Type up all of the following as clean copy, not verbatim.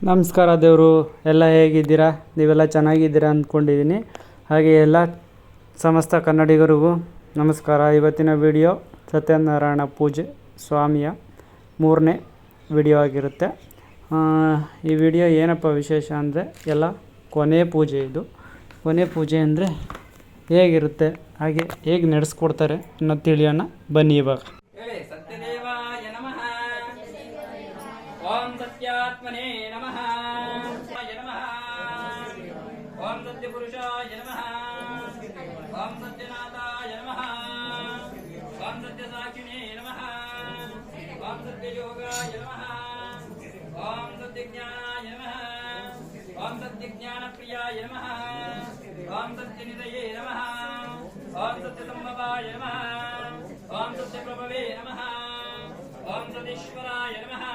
ನಮಸ್ಕಾರ ದೇವರು, ಎಲ್ಲ ಹೇಗಿದ್ದೀರಾ? ನೀವೆಲ್ಲ ಚೆನ್ನಾಗಿದ್ದೀರಾ ಅಂದ್ಕೊಂಡಿದ್ದೀನಿ. ಹಾಗೆ ಎಲ್ಲ ಸಮಸ್ತ ಕನ್ನಡಿಗರಿಗೂ ನಮಸ್ಕಾರ. ಇವತ್ತಿನ ವಿಡಿಯೋ ಸತ್ಯನಾರಾಯಣ ಪೂಜೆ ಸ್ವಾಮಿಯ 3ನೇ ವಿಡಿಯೋ ಆಗಿರುತ್ತೆ. ಈ ವಿಡಿಯೋ ಏನಪ್ಪ ವಿಶೇಷ ಅಂದರೆ ಎಲ್ಲ ಕೊನೆ ಪೂಜೆ. ಇದು ಕೊನೆ ಪೂಜೆ ಅಂದರೆ ಹೇಗಿರುತ್ತೆ, ಹಾಗೆ ಹೇಗೆ ನಡೆಸ್ಕೊಡ್ತಾರೆ ಅನ್ನೋದು ತಿಳಿಯೋಣ ಬನ್ನಿ. ಇವಾಗ ಓಂ ಸತ್ಯಾತ್ಮನೇ ನಮಃ ನಮಃ ಓಂ ಸತ್ಯಪುರುಷಾಯ ನಮಃ ಓಂ ಸತ್ಯನಾಥಾಯ ನಮಃ ಓಂ ಸತ್ಯಸಾಕ್ಷಿಣೇ ನಮಃ ಓಂ ಸತ್ಯಯೋಗಾಯ ನಮಃ ಓಂ ಸತ್ಯಜ್ಞಾನಾಯ ನಮಃ ಓಂ ಸತ್ಯಜ್ಞಾನಪ್ರಿಯಾಯ ನಮಃ ಓಂ ಸತ್ಯನಿಧಯೇ ನಮಃ ಓಂ ಸತ್ಯಸಂಭವಾಯ ನಮಃ ಓಂ ಸತ್ಯಪ್ರಭವೇ ನಮಃ ಓಂ ಸತೀಶ್ವರಾಯ ನಮಃ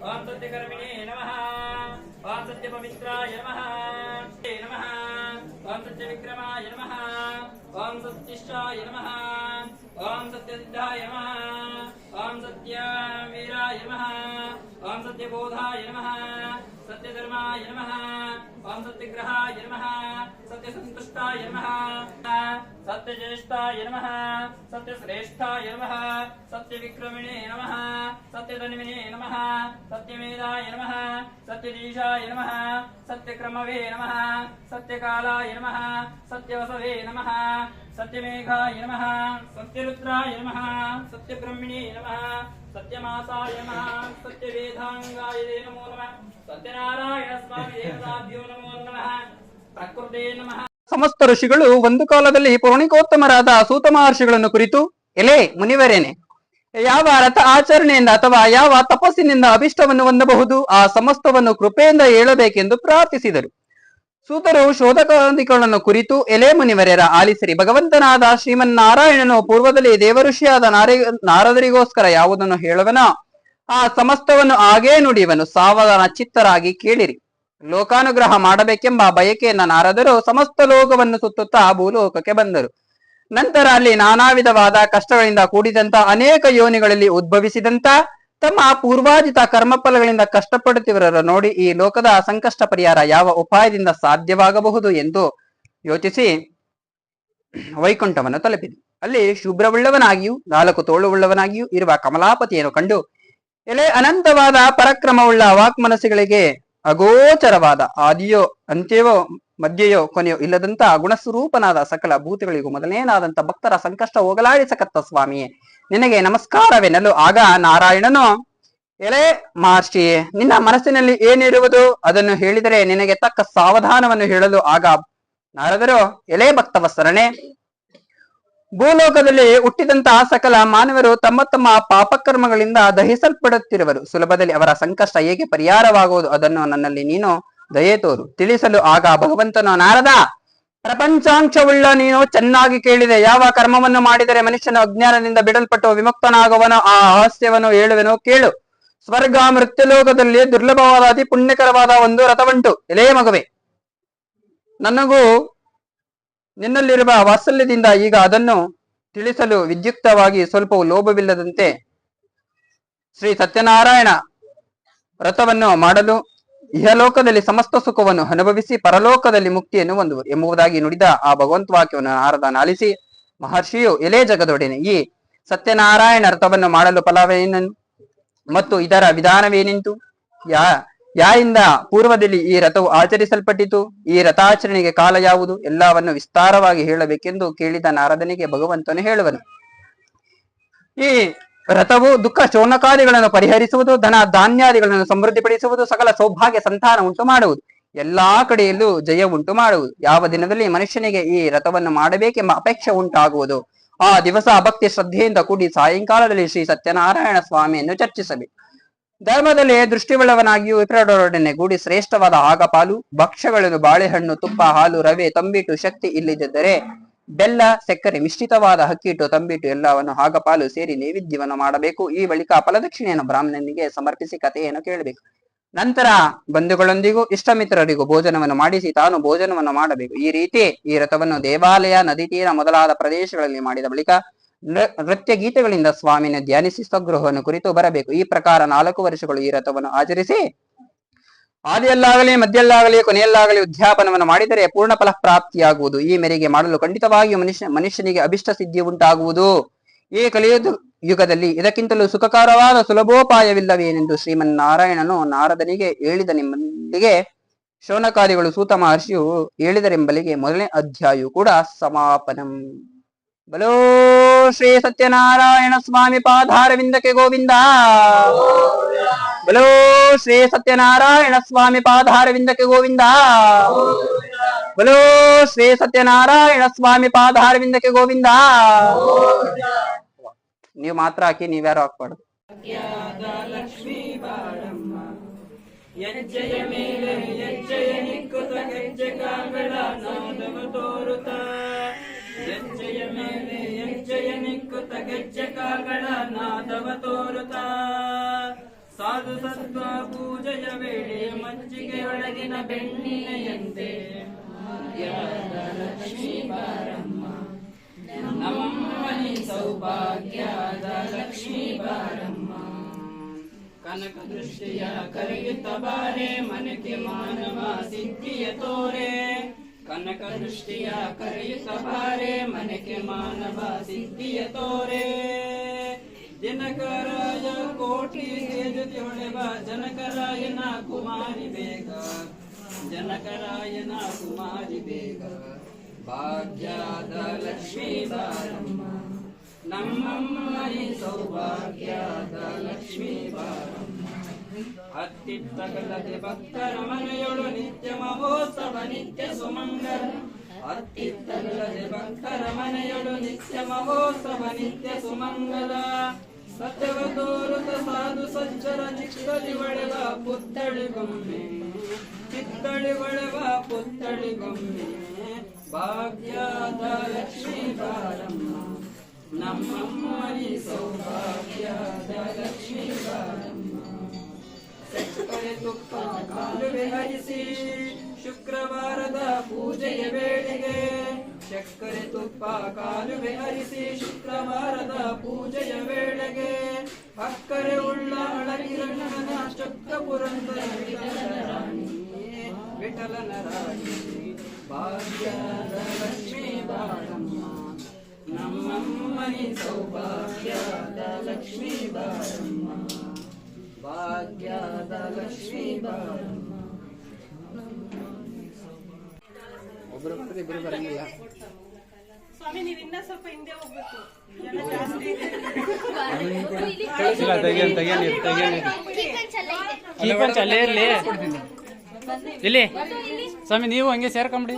ಓಂ ಸತ್ಯಕರ್ಮಿಣೇ ನಮಃ ಓಂ ಸತ್ಯಪವಿತ್ರಾಯ ನಮಃ ನಮಃ ಓಂ ಸತ್ಯವಿಕ್ರಮಾಯ ನಮಃ ಓಂ ಸತ್ಯಶ್ಚಾಯ ನಮಃ ಓಂ ಸತ್ಯಸಿದ್ಧಾಯ ನಮಃ ಓಂ ಸತ್ಯವೀರಾಯ ನಮಃ ಓಂ ಸತ್ಯಬೋಧಾಯ ನಮಃ ಸತ್ಯಧರ್ಮಾಯ ನಮಃ ಓಂ ಸತ್ಯಗ್ರಹಾಯ ನಮಃ ಸತ್ಯಸಂತುಷ್ಟಾಯ ನಮಃ ಸತ್ಯಜ್ಯೇಷ್ಠಾಯ ನಮಃ ಸತ್ಯಶ್ರೇಷ್ಠಾಯ ನಮಃ ಸತ್ಯವಿಕ್ರಮಿಣೇ ನಮಃ ಸತ್ಯಧನ್ವಿನೇ ನಮಃ ಸತ್ಯಮೇಧಾಯ ನಮಃ ಸತ್ಯದೀಶಾಯ ನಮಃ ಸತ್ಯಕ್ರಮವೇ ನಮಃ ಸತ್ಯಕಾಲಾಯ ನಮಃ ಸತ್ಯವಸವೇ ನಮಃ ಸತ್ಯಮೇಘಾಯ ನಮಃ ಸತ್ಯರುದ್ರಾಯ ನಮಃ ಸತ್ಯಬ್ರಹ್ಮಿಣೇ ನಮಃ ಸತ್ಯಮಾಸಾಯ ನಮಃ ಸತ್ಯವೇದಾಂಗಾಯ ನಮೋ ನಮಃ ಸತ್ಯನಾರಾಯಣ ಸ್ವಾಮಿ ದೇವತಾಭ್ಯೋ ನಮೋ ನಮಃ ಪ್ರಕೃತೇ ನಮಃ. ಸಮಸ್ತ ಋಷಿಗಳು ಒಂದು ಕಾಲದಲ್ಲಿ ಪೌರಾಣಿಕೋತ್ತಮರಾದ ಸೂತ ಮಹರ್ಷಿಗಳನ್ನು ಕುರಿತು, ಎಲೆ ಮುನಿವರೇನೆ, ಯಾವ ರಥ ಆಚರಣೆಯಿಂದ ಅಥವಾ ಯಾವ ತಪಸ್ಸಿನಿಂದ ಅಭಿಷ್ಟವನ್ನು ಹೊಂದಬಹುದು, ಆ ಸಮಸ್ತವನ್ನು ಕೃಪೆಯಿಂದ ಹೇಳಬೇಕೆಂದು ಪ್ರಾರ್ಥಿಸಿದರು. ಸೂತರು ಶೋಧಕಾದಿಗಳನ್ನು ಕುರಿತು, ಎಲೆ ಮುನಿವರ್ಯರ ಆಲಿಸಿರಿ. ಭಗವಂತನಾದ ಶ್ರೀಮನ್ನಾರಾಯಣನು ಪೂರ್ವದಲ್ಲಿ ದೇವಋಷಿಯಾದ ನಾರದರಿಗೋಸ್ಕರ ಯಾವುದನ್ನು ಹೇಳುವನೋ ಆ ಸಮಸ್ತವನ್ನು ಹಾಗೇ ನುಡಿಯುವನು. ಸಾವಧಾನ ಚಿತ್ತರಾಗಿ ಕೇಳಿರಿ. ಲೋಕಾನುಗ್ರಹ ಮಾಡಬೇಕೆಂಬ ಬಯಕೆಯನ್ನ ನಾರದರು ಸಮಸ್ತ ಲೋಕವನ್ನು ಸುತ್ತುತ್ತಾ ಭೂಲೋಕಕ್ಕೆ ಬಂದರು. ನಂತರ ಅಲ್ಲಿ ನಾನಾ ವಿಧವಾದ ಕಷ್ಟಗಳಿಂದ ಕೂಡಿದಂತ ಅನೇಕ ಯೋನಿಗಳಲ್ಲಿ ಉದ್ಭವಿಸಿದಂತ ತಮ್ಮ ಪೂರ್ವಾಜಿತ ಕರ್ಮಫಲಗಳಿಂದ ಕಷ್ಟಪಡುತ್ತಿವರನ್ನು ನೋಡಿ ಈ ಲೋಕದ ಸಂಕಷ್ಟ ಪರಿಹಾರ ಯಾವ ಉಪಾಯದಿಂದ ಸಾಧ್ಯವಾಗಬಹುದು ಎಂದು ಯೋಚಿಸಿ ವೈಕುಂಠವನ್ನು ತಲುಪಿದೆ. ಅಲ್ಲಿ ಶುಭ್ರವುಳ್ಳವನಾಗಿಯೂ 4 ತೋಳುವುಳ್ಳವನಾಗಿಯೂ ಇರುವ ಕಮಲಾಪತಿಯನ್ನು ಕಂಡು, ಎಲೆ ಅನಂತವಾದ ಪರಾಕ್ರಮವುಳ್ಳ ವಾಕ್ಮನಸ್ಸುಗಳಿಗೆ ಅಗೋಚರವಾದ ಆದಿಯೋ ಅಂತ್ಯವೋ ಮಧ್ಯೆಯೋ ಕೊನೆಯೋ ಇಲ್ಲದಂತ ಗುಣಸ್ವರೂಪನಾದ ಸಕಲ ಭೂತಗಳಿಗೂ ಮೊದಲನೇನಾದಂತ ಭಕ್ತರ ಸಂಕಷ್ಟ ಹೋಗಲಾಡಿಸಕತ್ತ ಸ್ವಾಮಿಯೇ, ನಿನಗೆ ನಮಸ್ಕಾರವೆನ್ನಲು ಆಗ ನಾರಾಯಣನು, ಎಲೆ ಮಹರ್ಷಿಯೇ, ನಿನ್ನ ಮನಸ್ಸಿನಲ್ಲಿ ಏನಿರುವುದು ಅದನ್ನು ಹೇಳಿದರೆ ನಿನಗೆ ತಕ್ಕ ಸಾವಧಾನವನ್ನು ಹೇಳಲು ಆಗ ನಾರದರು, ಎಲೆ ಭಕ್ತವತ್ಸರನೇ, ಭೂಲೋಕದಲ್ಲಿ ಹುಟ್ಟಿದಂತಹ ಸಕಲ ಮಾನವರು ತಮ್ಮ ತಮ್ಮ ಪಾಪಕರ್ಮಗಳಿಂದ ದಹಿಸಲ್ಪಡುತ್ತಿರುವರು. ಸುಲಭದಲ್ಲಿ ಅವರ ಸಂಕಷ್ಟ ಹೇಗೆ ಪರಿಹಾರವಾಗುವುದು ಅದನ್ನು ನನ್ನಲ್ಲಿ ನೀನು ದಯೆ ತೋರು ತಿಳಿಸಲು ಆಗ ಭಗವಂತನು, ನಾರದ, ಪ್ರಪಂಚಾಂಶವುಳ್ಳ ನೀನು ಚೆನ್ನಾಗಿ ಕೇಳಿದೆ. ಯಾವ ಕರ್ಮವನ್ನು ಮಾಡಿದರೆ ಮನುಷ್ಯನ ಅಜ್ಞಾನದಿಂದ ಬಿಡಲ್ಪಟ್ಟು ವಿಮುಕ್ತನಾಗುವನೋ ಆ ರಹಸ್ಯವನ್ನು ಹೇಳುವೆನೋ ಕೇಳು. ಸ್ವರ್ಗ ಮೃತ್ಯುಲೋಕದಲ್ಲಿ ದುರ್ಲಭವಾದ ಅತಿ ಪುಣ್ಯಕರವಾದ ಒಂದು ರಥವುಂಟು. ಎಲೇ ಮಗುವೆ, ನನಗೂ ನಿನ್ನಲ್ಲಿರುವ ವಾತ್ಸಲ್ಯದಿಂದ ಈಗ ಅದನ್ನು ತಿಳಿಸಲು ವಿದ್ಯುಕ್ತವಾಗಿ ಸ್ವಲ್ಪವೂ ಲೋಭವಿಲ್ಲದಂತೆ ಶ್ರೀ ಸತ್ಯನಾರಾಯಣ ವ್ರತವನ್ನು ಮಾಡಲು ಇಹಲೋಕದಲ್ಲಿ ಸಮಸ್ತ ಸುಖವನ್ನು ಅನುಭವಿಸಿ ಪರಲೋಕದಲ್ಲಿ ಮುಕ್ತಿಯನ್ನು ಹೊಂದುವರು ಎಂಬುದಾಗಿ ನುಡಿದ ಆ ಭಗವಂತ ವಾಕ್ಯವನ್ನು ನಾರದ ಆಲಿಸಿ, ಮಹರ್ಷಿಯು, ಎಲೆ ಜಗದೊಡೆನೆ, ಈ ಸತ್ಯನಾರಾಯಣ ವ್ರತವನ್ನು ಮಾಡಲು ಫಲವೇನು ಮತ್ತು ಇದರ ವಿಧಾನವೇನೆಂತು, ಯಾರಿಂದ ಪೂರ್ವದಲ್ಲಿ ಈ ರಥವು ಆಚರಿಸಲ್ಪಟ್ಟಿತು, ಈ ರಥಾಚರಣೆಗೆ ಕಾಲ ಯಾವುದು, ಎಲ್ಲವನ್ನು ವಿಸ್ತಾರವಾಗಿ ಹೇಳಬೇಕೆಂದು ಕೇಳಿದ ನಾರದನಿಗೆ ಭಗವಂತನು ಹೇಳುವನು. ಈ ರಥವು ದುಃಖ ಶೋಣಕಾದಿಗಳನ್ನು ಪರಿಹರಿಸುವುದು, ಧನ ಧಾನ್ಯಾದಿಗಳನ್ನು ಸಮೃದ್ಧಿಪಡಿಸುವುದು, ಸಕಲ ಸೌಭಾಗ್ಯ ಸಂತಾನ ಉಂಟು ಮಾಡುವುದು, ಎಲ್ಲಾ ಕಡೆಯಲ್ಲೂ ಜಯ ಉಂಟು ಮಾಡುವುದು. ಯಾವ ದಿನದಲ್ಲಿ ಮನುಷ್ಯನಿಗೆ ಈ ರಥವನ್ನು ಮಾಡಬೇಕೆಂಬ ಅಪೇಕ್ಷೆ ಉಂಟಾಗುವುದು ಆ ದಿವಸ ಭಕ್ತಿ ಶ್ರದ್ಧೆಯಿಂದ ಕೂಡಿ ಸಾಯಂಕಾಲದಲ್ಲಿ ಶ್ರೀ ಸತ್ಯನಾರಾಯಣ ಸ್ವಾಮಿಯನ್ನು ಚರ್ಚಿಸಬೇಕು. ಧರ್ಮದಲ್ಲಿ ದೃಷ್ಟಿವುಳ್ಳವನಾಗಿಯೂ ವಿಪ್ರರೊಡನೆ ಗೂಡಿ ಶ್ರೇಷ್ಠವಾದ ಆಗಪಾಲು ಭಕ್ಷ್ಯಗಳನ್ನು ಬಾಳೆಹಣ್ಣು, ತುಪ್ಪ, ಹಾಲು, ರವೆ, ತಂಬಿಟ್ಟು, ಶಕ್ತಿ ಇಲ್ಲದಿದ್ದರೆ ಬೆಲ್ಲ, ಸಕ್ಕರೆ, ಮಿಶ್ರಿತವಾದ ಹಕ್ಕಿಟ್ಟು, ತಂಬಿಟ್ಟು ಎಲ್ಲವನ್ನು ಆಗಪಾಲು ಸೇರಿ ನೈವೇದ್ಯವನ್ನು ಮಾಡಬೇಕು. ಈ ಬಳಿಕ ಫಲದಕ್ಷಿಣೆಯನ್ನು ಬ್ರಾಹ್ಮಣನಿಗೆ ಸಮರ್ಪಿಸಿ ಕಥೆಯನ್ನು ಕೇಳಬೇಕು. ನಂತರ ಬಂಧುಗಳೊಂದಿಗೂ ಇಷ್ಟಮಿತ್ರರಿಗೂ ಭೋಜನವನ್ನು ಮಾಡಿಸಿ ತಾನು ಭೋಜನವನ್ನು ಮಾಡಬೇಕು. ಈ ರೀತಿ ಈ ರಥವನ್ನು ದೇವಾಲಯ, ನದಿ ತೀರ ಮೊದಲಾದ ಪ್ರದೇಶಗಳಲ್ಲಿ ಮಾಡಿದ ಬಳಿಕ ನೃತ್ಯ ಗೀತೆಗಳಿಂದ ಸ್ವಾಮಿನ ಧ್ಯಾನಿಸಿ ಸ್ವಗೃಹವನ್ನು ಕುರಿತು ಬರಬೇಕು. ಈ ಪ್ರಕಾರ 4 ವರ್ಷಗಳು ಈ ರಥವನ್ನು ಆಚರಿಸಿ ಆದಿಯಲ್ಲಾಗಲಿ ಮಧ್ಯಲ್ಲಾಗಲಿ ಕೊನೆಯಲ್ಲಾಗಲಿ ಉದ್ಯಾಪನವನ್ನು ಮಾಡಿದರೆ ಪೂರ್ಣ ಫಲ ಪ್ರಾಪ್ತಿಯಾಗುವುದು. ಈ ಮೇರೆಗೆ ಮಾಡಲು ಖಂಡಿತವಾಗಿಯೂ ಮನುಷ್ಯನಿಗೆ ಅಭಿಷ್ಟ ಸಿದ್ಧಿ ಉಂಟಾಗುವುದು. ಈ ಕಲಿಯುಗ ಯುಗದಲ್ಲಿ ಇದಕ್ಕಿಂತಲೂ ಸುಖಕರವಾದ ಸುಲಭೋಪಾಯವಿಲ್ಲವೇನೆಂದು ಶ್ರೀಮನ್ನಾರಾಯಣನು ನಾರದನಿಗೆ ಹೇಳಿದ ನಿಮ್ಮಲ್ಲಿಗೆ ಶೌನಕಾದಿಗಳು ಸೂತ ಮಹರ್ಷಿಯು ಹೇಳಿದರೆಂಬಲಿಗೆ ಮೊದಲನೇ ಅಧ್ಯಾಯವು ಕೂಡ ಸಮಾಪನಂ. ಬಲೋ ಶ್ರೀ ಸತ್ಯನಾರಾಯಣ ಸ್ವಾಮಿ ಪಾದಾರವಿಂದಕ್ಕೆ ಗೋವಿಂದ. ಬಲೋ ಶ್ರೀ ಸತ್ಯನಾರಾಯಣ ಸ್ವಾಮಿ ಪಾದಾರವಿಂದಕ್ಕೆ ಗೋವಿಂದ. ಬಲೋ ಶ್ರೀ ಸತ್ಯನಾರಾಯಣ ಸ್ವಾಮಿ ಪಾದಾರವಿಂದಕ್ಕೆ ಗೋವಿಂದ. ನೀವು ಮಾತ್ರ ಹಾಕಿ, ನೀವ್ಯಾರು ಹಾಕ್ಬಾರ್ದು. ಹೆಜ್ಜೆಯ ಮೇಲೆ ಹೆಜ್ಜೆಯ ನಿಕ್ಕುತ ಹೆಜ್ಜೆ ಕಾಲ್ಗಳ ನಾದವ ತೋರುತ್ತ, ಹೆಜ್ಜೆಯ ಮೇಲೆ ಹೆಜ್ಜೆಯ ನಿಕ್ಕುತ ಹೆಜ್ಜೆ ಕಾಲ್ಗಳ ನಾದವ ತೋರುತ್ತ, ಸಾಧು ಸತ್ವ ಪೂಜೆಯ ವೇಳೆ ಮಜ್ಜಿಗೆ ಒಳಗಿನ ಬೆಣ್ಣೆಯಂತೆ ಲಕ್ಷ್ಮೀ ಬಾರಮ್ಮ, ನಮ್ಮನಿ ಸೌಭಾಗ್ಯದ ಲಕ್ಷ್ಮೀ ಬಾರಮ್ಮ. ಕನಕ ದೃಷ್ಟಿಯ ಕರೆಯುತ್ತ ಬಾರೆ ಮನಕ್ಕೆ ಮಾನವ ಸಿದ್ಧಿಯ ತೋರೆ, ಕನಕ ದೃಷ್ಟಿಯ ಕರೆಯುತ್ತ ಬಾರೆ ಮನಕ್ಕೆ ಮಾನವ ಸಿದ್ಧಿಯ ತೋರೆ. ಜನಕರಾಯ ಕೋಟಿ ಜೊತೆ ಹೊಳೆವ ಜನಕರಾಯನ ಕುಮಾರಿ ಬೇಗ, ಜನಕರಾಯನ ಕುಮಾರಿ ಬೇಗ. ಭಾಗ್ಯದ ಲಕ್ಷ್ಮೀ ಬಾರಮ್ಮ, ನಮ್ಮಮ್ಮನಿ ಸೌಭಾಗ್ಯದ ಲಕ್ಷ್ಮೀ ಬಾರಮ್ಮ. ಅತ್ತಿತ್ತಗಲದೆ ಭಕ್ತರ ಮನೆಯೊಳು ನಿತ್ಯ ಮಹೋತ್ಸವ ನಿತ್ಯ ಸುಮಂಗಲ, ಅತ್ತಿತ್ತಗಲದೆ ಭಕ್ತರ ಮನೆಯೊಳು ನಿತ್ಯ ಮಹೋತ್ಸವ ನಿತ್ಯ ಸುಮಂಗಲ. ಸತ್ಯವ ತೋರುತ ಸಾಧು ಸಜ್ಜರ ಚಿತ್ತಳಿ ಒಳೆವ ಪುತ್ತಳಿ ಗೊಮ್ಮೆ, ಚಿತ್ತಳಿ ಒಳೆವ ಪುತ್ತಳಿ ಗೊಮ್ಮೆ. ಭಾಗ್ಯದ ಲಕ್ಷ್ಮೀ ಬಾರಮ್ಮ, ನಮ್ಮಮ್ಮನಿ ಸೌಭಾಗ್ಯದ ಲಕ್ಷ್ಮೀ ಬಾರಮ್ಮ. ಸಕ್ಕರೆ ತುಪ್ಪ ಕಾಲುವೆ ಹರಿಸಿ ಶುಕ್ರವಾರದ ಪೂಜೆಯ ವೇಳೆಗೆ, ಸಕ್ಕರೆ ತುಪ್ಪ ಕಾಲುವೆ ಹರಿಸಿ ಶುಕ್ರವಾರದ ಪೂಜೆಯ ವೇಳೆಗೆ. ಅಕ್ಕರೆ ಉಳ್ಳ ಅಳಗಿರಣ್ಣನ ಚೊಕ್ಕ ಪುರಂದರ ವಿಠಲನ ರಾಣಿ, ವಿಠಲನ ರಾಣಿ. ಭಾಗ್ಯದ ಲಕ್ಷ್ಮೀ ಬಾರಮ್ಮ, ನಮ್ಮಮ್ಮನಿ ಸೌಭಾಗ್ಯದ ಲಕ್ಷ್ಮೀ ಬಾರಮ್ಮ. ಭಾಗ್ಯದ ಲಕ್ಷ್ಮೀ ಬಾರಮ್ಮ. ಒಬ್ರು ಇಬ್ರು ಬರಂಗಿಲ್ಲ. ಸ್ವಾಮಿ ನೀವು ಇನ್ನ ಸ್ವಲ್ಪ ಹಿಂದೆ ಹೋಗ್ಬೇಕು. ಕೀಪಂಚ್ ಅಲ್ಲೇ ಇರ್ಲಿ. ಇಲ್ಲಿ ಸ್ವಾಮಿ ನೀವು ಹಂಗೆ ಸೇರ್ಕೊಂಬಿಡಿ.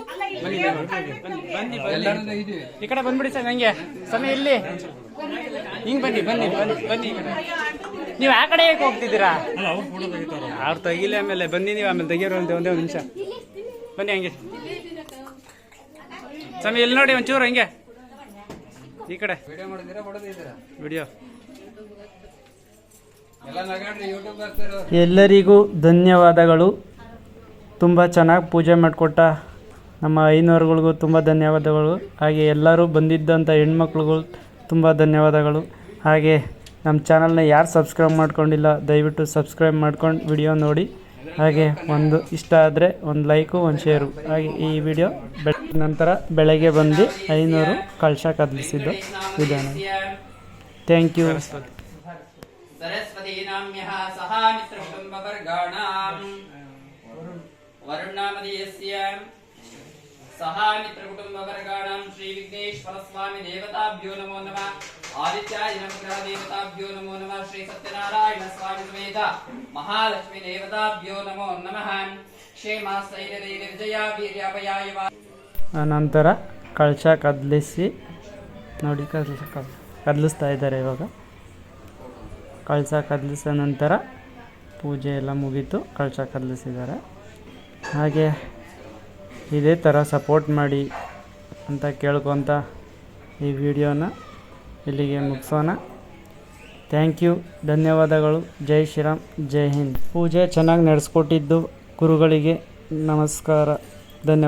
ಈ ಕಡೆ ಬಂದ್ಬಿಡಿ ಸರ್, ಹಂಗೆ ಸ್ವಾಮಿ ಇಲ್ಲಿ ಹಿಂಗ್ ಬನ್ನಿ ಬನ್ನಿ ಬನ್ನಿ. ನೀವು ಆ ಕಡೆ ಹೇಗೆ ಹೋಗ್ತಿದ್ದೀರಾ? ಅವ್ರು ತೆಗಿಲಿ, ಆಮೇಲೆ ಬನ್ನಿ ನೀವು, ಆಮೇಲೆ ತೆಗಿಯೋರು ಒಂದೇ ಒಂದು ನಿಮಿಷ ಬನ್ನಿ ಹಂಗೆ. ಸ್ವಾಮಿ ಇಲ್ಲಿ ನೋಡಿ ಒಂಚೂರು ಹಂಗೆ ಈ ಕಡೆ ವಿಡಿಯೋ. ಎಲ್ಲರಿಗೂ ಧನ್ಯವಾದಗಳು. ತುಂಬ ಚೆನ್ನಾಗಿ ಪೂಜೆ ಮಾಡಿಕೊಟ್ಟ ನಮ್ಮ ಐನೋರುಗಳಿಗೂ ತುಂಬ ಧನ್ಯವಾದಗಳು. ಹಾಗೆ ಎಲ್ಲರೂ ಬಂದಿದ್ದಂಥ ಹೆಣ್ಮಕ್ಳುಗಳು ತುಂಬ ಧನ್ಯವಾದಗಳು. ಹಾಗೆ ನಮ್ಮ ಚಾನಲ್ನ ಯಾರು ಸಬ್ಸ್ಕ್ರೈಬ್ ಮಾಡ್ಕೊಂಡಿಲ್ಲ ದಯವಿಟ್ಟು ಸಬ್ಸ್ಕ್ರೈಬ್ ಮಾಡ್ಕೊಂಡು ವಿಡಿಯೋ ನೋಡಿ. ಹಾಗೆ ಒಂದು ಇಷ್ಟ ಆದರೆ ಒಂದು ಲೈಕು ಒಂದು ಶೇರು. ಹಾಗೆ ಈ ವಿಡಿಯೋ ನಂತರ ಬೆಳಗ್ಗೆ ಬಂದು 500 ಕಳಶ ಕದಲಿಸಿದ್ದು ವಿಧಾನ. Thank you. ಸರಸ್ವತೀನಾಮ್ಯಃ ಸಹ ಮಿತ್ರಕುಟುಂಬವರ್ಗಾಣಾಂ ವರುಣಾಮದೀಯಸ್ಯ ಸಹ ಮಿತ್ರಕುಟುಂಬವರ್ಗಾಣಾಂ ಶ್ರೀ ವಿಘ್ನೇಶ್ವರ ಸ್ವಾಮಿ ದೇವತಾಭ್ಯೋ ನಮೋ ನಮಃ. ಆದಿತ್ಯಾಯ ನಮಃ ದೇವತಾಭ್ಯೋ ನಮೋ ನಮಃ. ಶ್ರೀ ಸತ್ಯನಾರಾಯಣ ಸ್ವಾಮಿ ಸಮೇತ ಮಹಾಲಕ್ಷ್ಮಿ ದೇವತಾಭ್ಯೋ ನಮೋ ನಮಃ. ಕ್ಷೇಮ ಸ್ಥೈರ್ಯ ವಿಜಯ ವೀರ್ಯಾಭಯಾಯ. ನಂತರ ಕಳಶ ಕದಲಿಸಿ ನೋಡಿ, ಕದಲಿಸ್ತಾ ಇದ್ದಾರೆ ಇವಾಗ. ಕಳಶ ಕದಲಿಸಿದ ನಂತರ ಪೂಜೆ ಎಲ್ಲ ಮುಗೀತು, ಕಳಶ ಕದಲಿಸಿದ್ದಾರೆ. ಹಾಗೆ ಇದೇ ಥರ ಸಪೋರ್ಟ್ ಮಾಡಿ ಅಂತ ಕೇಳ್ಕೊತ ಈ ವಿಡಿಯೋನ ಇಲ್ಲಿಗೆ ಮುಗಿಸೋಣ. ಥ್ಯಾಂಕ್ ಯು, ಧನ್ಯವಾದಗಳು. ಜೈ ಶ್ರೀರಾಮ್, ಜೈ ಹಿಂದ್. ಪೂಜೆ ಚೆನ್ನಾಗಿ ನಡೆಸ್ಕೊಟ್ಟಿದ್ದು ಗುರುಗಳಿಗೆ ನಮಸ್ಕಾರ, ಧನ್ಯವಾದ.